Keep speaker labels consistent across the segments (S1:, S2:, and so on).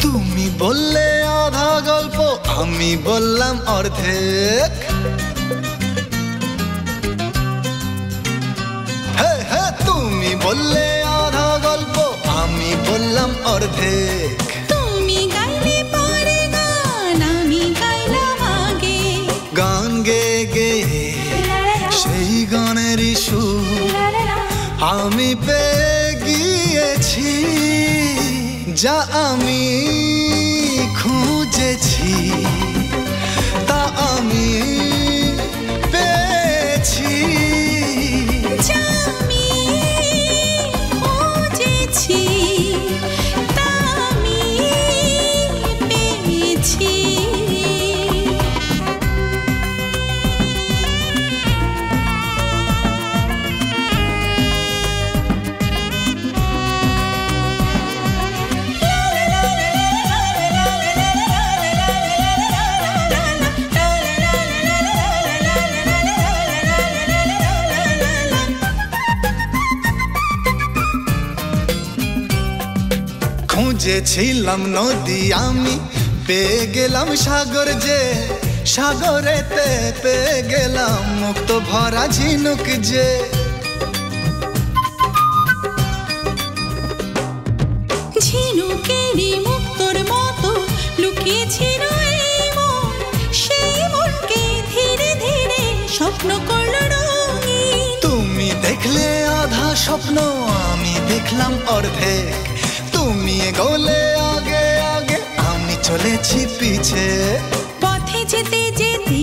S1: তুমি বললে আধা গল্প, আমি বললাম অর্ধেক। হ্যাঁ হ্যাঁ, তুমি বললে আধা গল্প, আমি বললাম অর্ধেক।
S2: তুমি গাইলে পরে গান, আমি গাইলাম আগে।
S1: গান গেয়ে গেয়ে সেই গানেরই সুর আমি পেয়ে গিয়েছি, যা আমি খুঁজেছি তা আমি পেয়েছি।
S2: যা আমি খুঁজেছি তা আমি পেয়েছি।
S1: খুঁজেছিলাম নদী আমি, পেয়ে গেলাম সাগর, যে সাগরেতে পেয়ে গেলাম মুক্ত ভরা ঝিনুক। যে
S2: ঝিনুকেরই মুক্তোর মতো লুকিয়েছিল এই মন, সেই মনকে ধীরে ধীরে স্বপ্ন করলো রঙিন।
S1: তুমি দেখলে আধা স্বপ্ন, আমি দেখলাম অর্ধেক। তুমি এগোলে আগে আগে, আমি চলেছি পিছে।
S2: পথে যেতে যেতে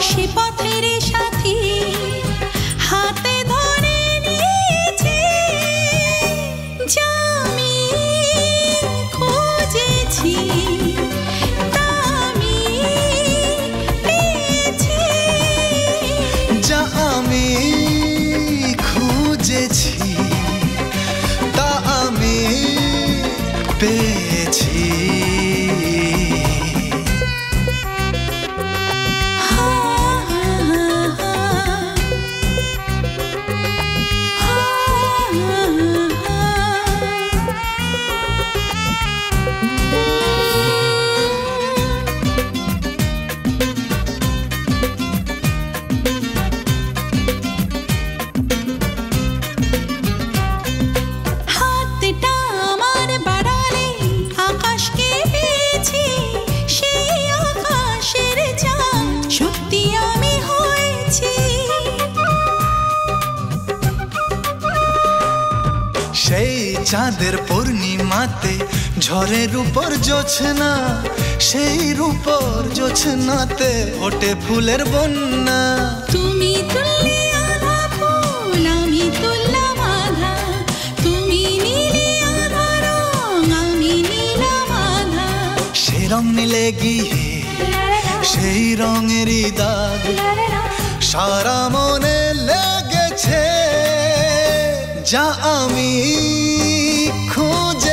S2: সে পথের সাথী হাতে ধরে নিয়েছে, যা আমি খুঁজেছি তা আমি পেয়েছি।
S1: যা আমি খুঁজেছি তা আমি পেয়েছি।
S2: হাতটা আমার বাড়ালে আকাশকে পেয়েছি, সেই আকাশের চাঁদ সত্যি আমি হয়েছি।
S1: সেই চাঁদের পূর্ণিমাতে ঝড়ের উপর জোছনা, সেই রূপর জোছনাতে ওঠে ফুলের বন্যা।
S2: তুমি তুললে আধা ফুল, আমি তুললাম আধা। তুমি নিলে আধা রং, আমি নিলাম আধা।
S1: সেই রং নিলে গিয়ে সেই রঙেরই দাগ সারা মনে লেগেছে, যা আমি খুঁজে